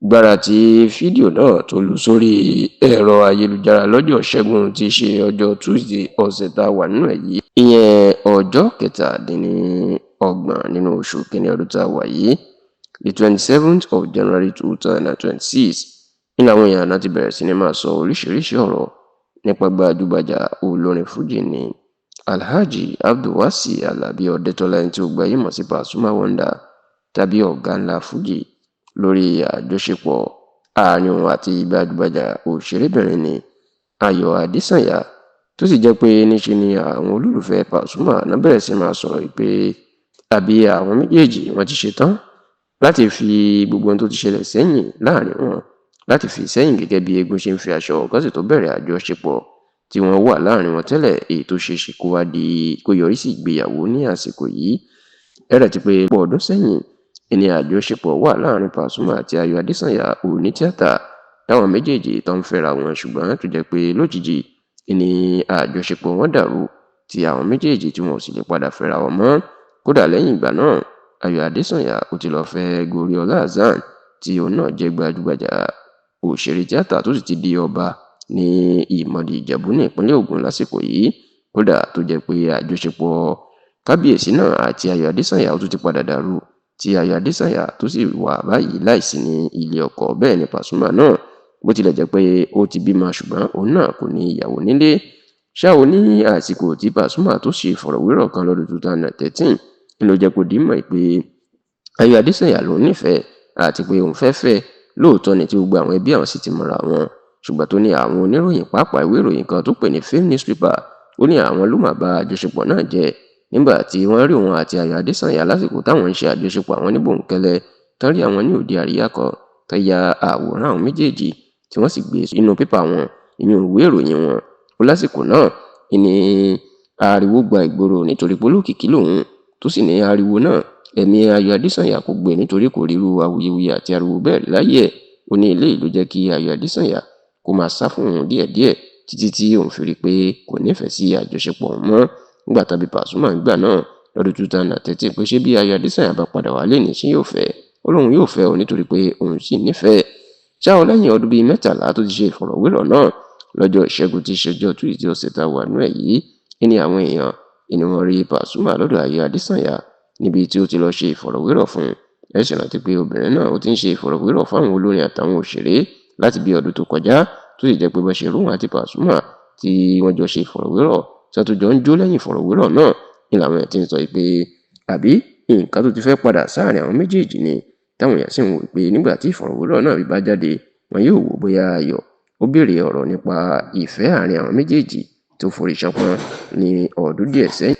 gbàrà tí fídíò náà tó lù sórí ẹ̀rọ ayélujára lọ́jọ́ Ṣẹ́gun tí í ṣe ọjọ́ Tuesday ọ̀sẹ̀ tá a wà nínú ẹ̀ yìí, ìyẹn ọjọ́ 27 nínú oṣù kìíní ọdún tá a wà yìí, the 27th of January 2026, nínú àwọn èèyàn náà ti bẹ̀rẹ̀ sí ní máa sọ oríṣiríṣi ọ̀rọ̀ nípa gbajúgbajà olórin fújì ní Alhaji Abdulwasi Alabi Ọdẹ́tọ́lá, ẹni tí ó gbajúmọ̀ mọ̀ sí Pasuma Wonder tàbí ọ̀gá ńlá fújì, lórí àjọṣepọ̀ àárín òun àti gbajúgbajà òṣèrébìnrin ní Ayọ̀ Adésànyà, tó sì jẹ́ pé níṣe ni àwọn olólùfẹ́ Pasuma náà bẹ̀rẹ̀ sí máa sọ̀rọ̀ pé àbí àwọn méjèèjì wọ́n ti ṣetán láti fi gbogbo ohun tó ti ṣẹlẹ̀ sẹ́yìn láàrin wọn láti fi sẹ́yìn gẹ́gẹ́ bí eégún ṣe ń fi aṣọ ọ̀gọ́sì tó bẹ̀rẹ̀ àjọṣepọ̀ tí wọ́n wà láàrin wọn tẹ́lẹ̀, èyí tó ṣe é ṣe kó yọrí sí ìgbéyàwó ní àsìkò yìí. Ẹ̀rẹ̀ ti pé pọ̀ ọdún sẹ́yìn ìní àjọṣepọ̀ wà láàrin Pasuma àti Ayọ̀ Adésànyà òní tíátà táwọn méjèèjì tó ń fẹ́ra wọn, ṣùgbọ́n tó jẹ́ pé lójijì ìní àjọṣepọ̀ wọn dàrú tí àwọn méjèèjì tí wọn ò sì lè padà fẹ́ra wọn mọ́. Kódà lẹ́yìn ìgbà náà, Ayọ̀ Adésànyà ó ti lọ fẹ́ Goriola Hassan tí òun náà jẹ́ gbajúgbajà òṣèré tíátà tó sì ti di ọba ní Ìmọ̀dí Ìjẹ̀bú ní ìpínlẹ̀ Ògùn lásìkò yìí. Kódà tó jẹ́ pé àjọṣepọ̀ kábíyèsí náà àti Ayọ̀ Adésànyà ó tún ti padà dàrú tí Ayọ̀ Adésànyà tó sì wà báyìí láìsí ní ilé ọkọ. Bẹ́ẹ̀ ni Pasuma náà, bó tilẹ̀ jẹ́ pé ó ti bímọ, ṣùgbọ́n òun náà kò ní ìyàwó nílé. Ṣá o ní àsìkò tí Pasuma tó ṣe ìfọ̀rọ̀wérọ̀ kan lọ́dún 2013 ló jẹ́ kó di mọ̀ pé Ayọ̀ Adésànyà ló nífẹ̀ẹ́ àti pé òun fẹ́ lóòótọ́ ni tí gbogbo àwọn ẹbí àwọn sì ti mọ̀ra wọn, ṣùgbọ́n tó ní àwọn oníròyìn pàápàá ìwé ìròyìn kan tó pè ní Fame Newspaper, ó ní àwọn ló máa bà àjọṣepọ̀ náà jẹ́ nígbà tí wọ́n rí òun àti Ayọ̀ Adésànyà lásìkò táwọn ń ṣe àjọṣepọ̀ àwọn ní bòńkẹ́lẹ́, tán rí àwọn ní òde àríyá kan, tán ya àwòrán àwọn méjèèjì tí wọ́n sì gbé inú pépà wọn, inú ìwé ìròyìn wọn. Ó lásìkò náà ìní ariwo gba ìgboro nítorí pé olókìkí lòun, tó sì ní ariwo náà ẹ̀mí Ayọ̀ Adésànyà kò gbé nítorí kò ríru awuyewuye àti ariwo bẹ́ẹ̀ láyé ẹ̀. Ó ní eléyìí ló jẹ́ kí Ayọ̀ Adésànyà kó máa sá fún òun díẹ̀díẹ̀ títí tí òun fi rí pé kò nífẹ̀ẹ́ sí àjọṣepọ̀ òun mọ́. Nígbà tàbí Pasuma nígbà náà lọ́dún 2013 pé ṣé bí Ayọ̀ Adésànyà bá padà wálé ní ṣé yóò fẹ́, ó lóun yóò fẹ́ òun nítorí pé òun sì nífẹ̀ẹ́. Ṣá o lẹ́yìn ọdún bíi 13 tó ti ṣe ìfọ̀rọ̀wérọ̀ náà, lọ́jọ́ Ìṣẹ́gun tí í ṣe ọjọ́ Tuesday ọ̀sẹ̀ tá a wà nínú ẹ̀ yìí, ní àwọn èèyàn ni wọ́n rí Pasuma lọ́dọ̀ Ayọ̀ Adésànyà níbi tí ó ti lọ ṣe ìfọ̀rọ̀wérọ̀ fún. Ẹ sì rántí pé obìnrin náà ó ti ń ṣe ìfọ̀rọ̀wérọ̀ fáwọn olórin àtàwọn òṣèré láti bí ọdún tó kọjá, tó sì jẹ́ pé bó ṣe róhùn àti Pasuma tí wọ́n jọ ṣe ìfọ̀rọ̀wérọ̀ tí wọ́n tó jọ ń jó lẹ́yìn ìfọ̀rọ̀wérọ̀ náà, ní làwọn èèyàn ti ń sọ pé àbí nǹkan tó ti fẹ́ padà sáàrin àwọn méjèèjì ni, táwọn èèyàn sì ń wò pé nígbà tí ìfọ̀rọ̀wérọ̀ náà bá jáde, wọn yóò wò bóyá Ayọ̀ ó béèrè ọ̀rọ̀ nípa ìfẹ́ àárín àwọn méjèèjì tó forí ṣánpọ́n ní ọdún díẹ̀ sẹ́yìn.